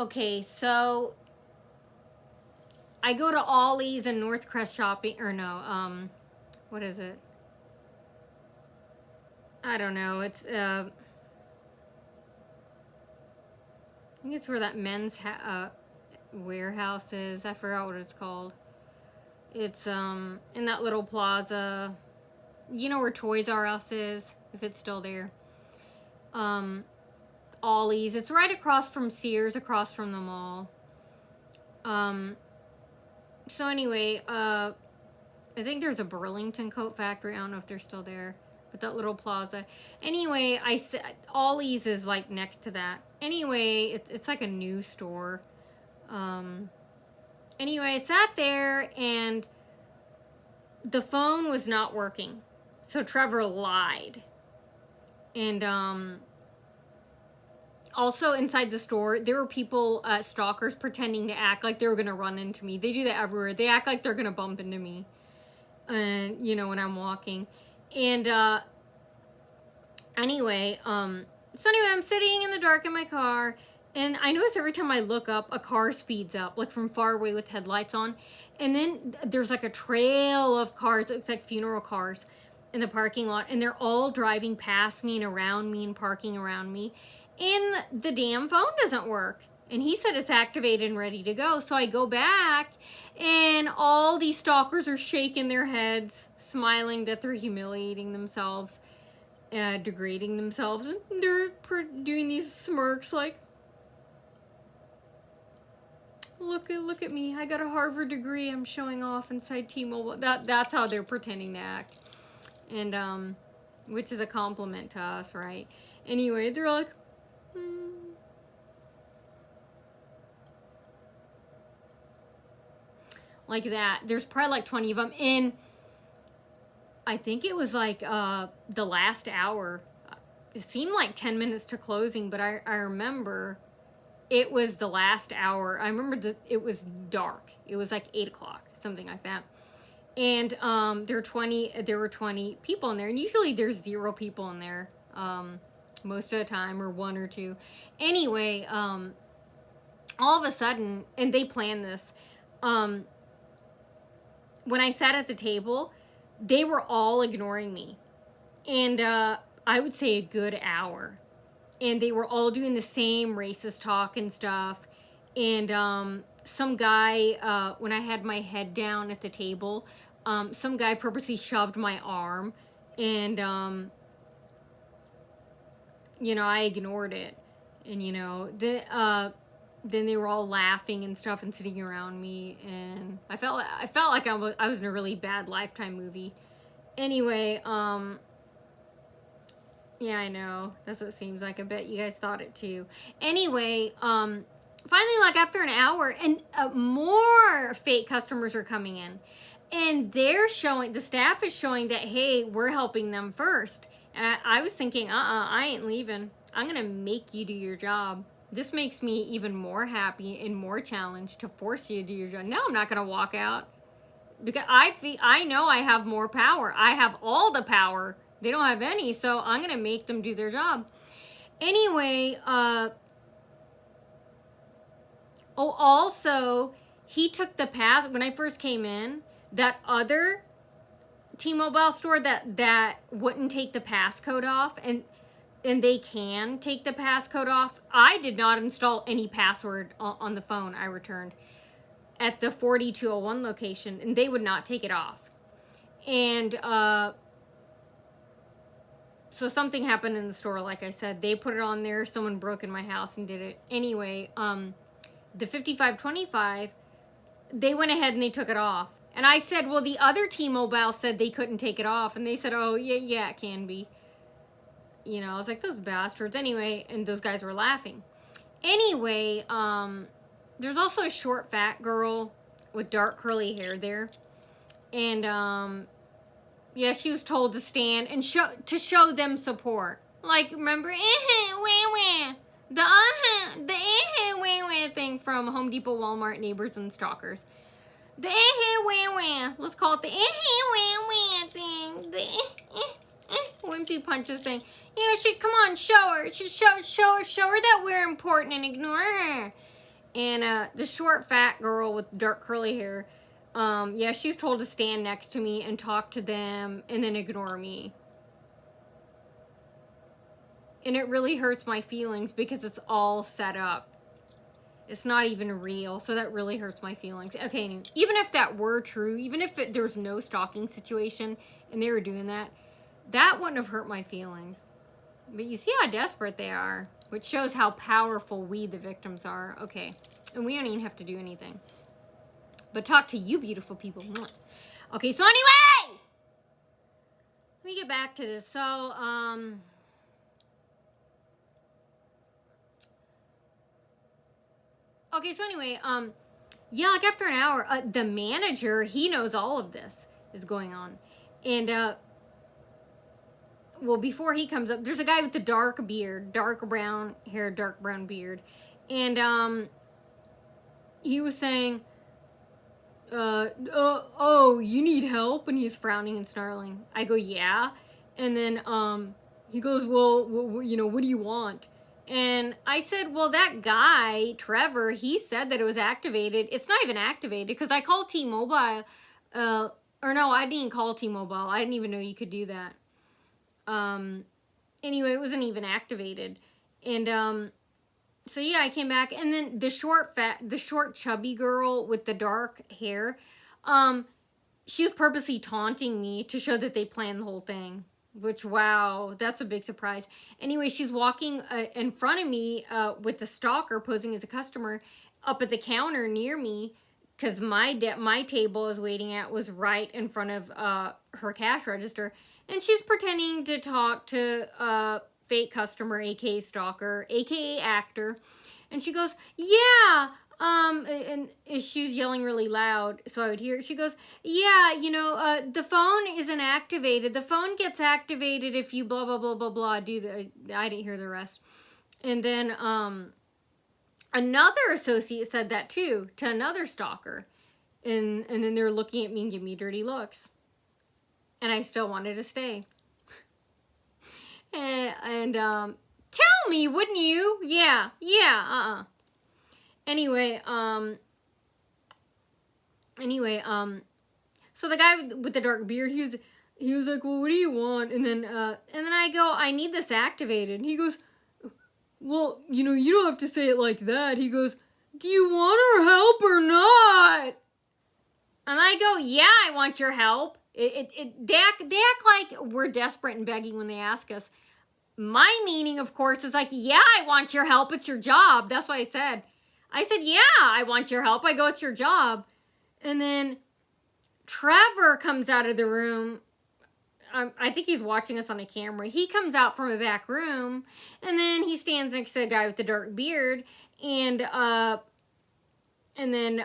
Okay, so I go to Ollie's and Northcrest Shopping, or no, what is it? I don't know. It's I think it's where that men's warehouse is. I forgot what it's called. It's in that little plaza. You know where Toys R Us is, if it's still there. Ollie's. It's right across from Sears, across from the mall. So anyway, I think there's a Burlington coat factory. I don't know if they're still there, but that little plaza. Anyway, I said Ollie's is like next to that. Anyway, it's like a new store. Anyway, I sat there and the phone was not working. So Trevor lied. And also inside the store, there were people, stalkers, pretending to act like they were gonna run into me. They do that everywhere. They act like they're gonna bump into me, and you know, when I'm walking. And anyway, so anyway, I'm sitting in the dark in my car, and I notice every time I look up, a car speeds up, like from far away with headlights on, and then there's like a trail of cars. It's like funeral cars in the parking lot, and they're all driving past me and around me and parking around me. And the damn phone doesn't work. And he said it's activated and ready to go. So I go back, and all these stalkers are shaking their heads, smiling that they're humiliating themselves, degrading themselves. And they're doing these smirks like, look at me. I got a Harvard degree. I'm showing off inside T-Mobile. That's how they're pretending to act. And, which is a compliment to us, right? Anyway, they're like, like that. There's probably like 20 of them. And I think it was like the last hour. It seemed like 10 minutes to closing, but I remember it was the last hour. I remember it was dark. It was like 8 o'clock, something like that. And there were 20 people in there. And usually there's 0 people in there most of the time, or 1 or 2. Anyway, all of a sudden, and they planned this, when I sat at the table, they were all ignoring me. And I would say a good hour. And they were all doing the same racist talk and stuff. And some guy, when I had my head down at the table, some guy purposely shoved my arm. And, you know, I ignored it. And, you know, then they were all laughing and stuff and sitting around me, and I felt like I was in a really bad Lifetime movie. Anyway, yeah, I know, that's what it seems like. I bet you guys thought it too. Anyway, finally, like after an hour, and more fake customers are coming in, and the staff is showing that, hey, we're helping them first. And I was thinking, I ain't leaving. I'm gonna make you do your job. This makes me even more happy and more challenged to force you to do your job. No, I'm not going to walk out. Because I know I have more power. I have all the power. They don't have any, so I'm going to make them do their job. Anyway, also, he took the pass, when I first came in, that other T-Mobile store that wouldn't take the passcode off, and they can take the passcode off. I did not install any password on the phone I returned at the 4201 location, and they would not take it off. And so something happened in the store, like I said. They put it on there. Someone broke in my house and did it. Anyway, the 5525, they went ahead and they took it off. And I said, well, the other T-Mobile said they couldn't take it off. And they said, oh, yeah, it can be. You know, I was like, those bastards. Anyway, and those guys were laughing. Anyway, there's also a short, fat girl with dark curly hair there. And, yeah, she was told to stand and show them support. Like, remember, the thing from Home Depot, Walmart, Neighbors, and Stalkers. The let's call it the thing. The wimpy punches thing. You know, come on, show her. Show her that we're important and ignore her. And the short, fat girl with dark curly hair, yeah, she's told to stand next to me and talk to them and then ignore me. And it really hurts my feelings because it's all set up. It's not even real, so that really hurts my feelings. Okay, even if that were true, even if there was no stalking situation and they were doing that, that wouldn't have hurt my feelings. But you see how desperate they are, which shows how powerful we, the victims, are. Okay, and we don't even have to do anything but talk to you beautiful people. Okay, so anyway, let me get back to this. So, okay, so anyway, yeah, like after an hour, the manager, he knows all of this is going on. And, well, before he comes up, there's a guy with the dark beard, dark brown hair, dark brown beard. And, he was saying, oh, you need help? And he's frowning and snarling. I go, yeah. And then, he goes, well, you know, what do you want? And I said, well, that guy, Trevor, he said that it was activated. It's not even activated because I called T-Mobile. Or no, I didn't call T-Mobile. I didn't even know you could do that. Anyway, it wasn't even activated. And, so yeah, I came back. And then the short, chubby girl with the dark hair, she was purposely taunting me to show that they planned the whole thing. Which, wow, that's a big surprise. Anyway, she's walking in front of me with the stalker posing as a customer up at the counter near me because my table I was waiting at was right in front of her cash register. And she's pretending to talk to a fake customer, aka stalker, aka actor. And she goes, yeah, and she was yelling really loud, so I would hear it. She goes, yeah, you know, the phone isn't activated. The phone gets activated if you blah, blah, blah, blah, blah. I didn't hear the rest. And then, another associate said that too, to another stalker. And then they were looking at me and giving me dirty looks. And I still wanted to stay. And tell me, wouldn't you? Yeah, Anyway, so the guy with the dark beard, he was like, well, what do you want? And then I go, I need this activated. And he goes, well, you know, you don't have to say it like that. He goes, do you want our help or not? And I go, yeah, I want your help. They act like we're desperate and begging when they ask us. My meaning, of course, is like, yeah, I want your help. It's your job. That's what I said. I said, yeah, I want your help. I go, it's your job. And then Trevor comes out of the room. I think he's watching us on a camera. He comes out from a back room. And then he stands next to the guy with the dark beard. And then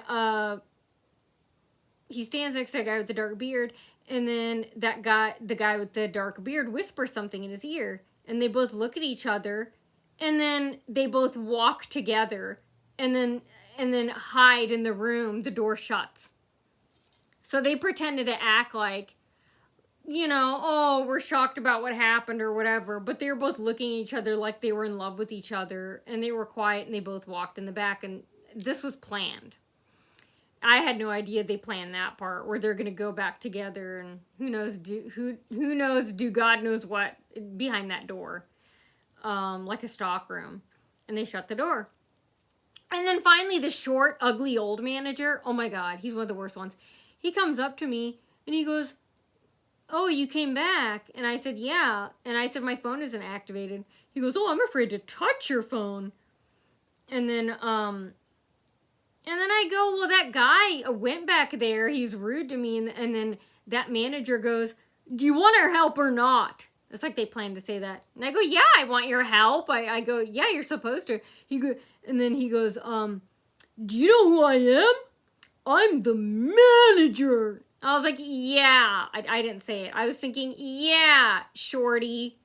he stands next to the guy with the dark beard. And then the guy with the dark beard whispers something in his ear. And they both look at each other. And then they both walk together. And then hide in the room. The door shuts. So they pretended to act like, you know, oh, we're shocked about what happened or whatever. But they were both looking at each other like they were in love with each other. And they were quiet and they both walked in the back. And this was planned. I had no idea they planned that part where they're going to go back together. And who knows, do God knows what behind that door. Like a stock room. And they shut the door. And then finally, the short, ugly old manager, oh my God, he's one of the worst ones. He comes up to me and he goes, oh, you came back? And I said, yeah. And I said, my phone isn't activated. He goes, oh, I'm afraid to touch your phone. And then I go, well, that guy went back there. He's rude to me. And then that manager goes, do you want our help or not? It's like they planned to say that. And I go, yeah, I want your help. I go, yeah, you're supposed to. And then he goes, do you know who I am? I'm the manager. I was like, yeah. I didn't say it. I was thinking, yeah, shorty,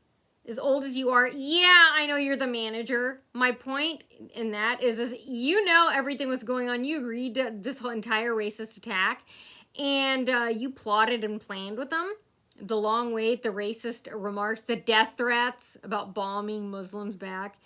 as old as you are, yeah, I know you're the manager. My point in that is you know everything that's going on. You agreed to this whole entire racist attack. And you plotted and planned with them. The long wait, the racist remarks, the death threats about bombing Muslims back.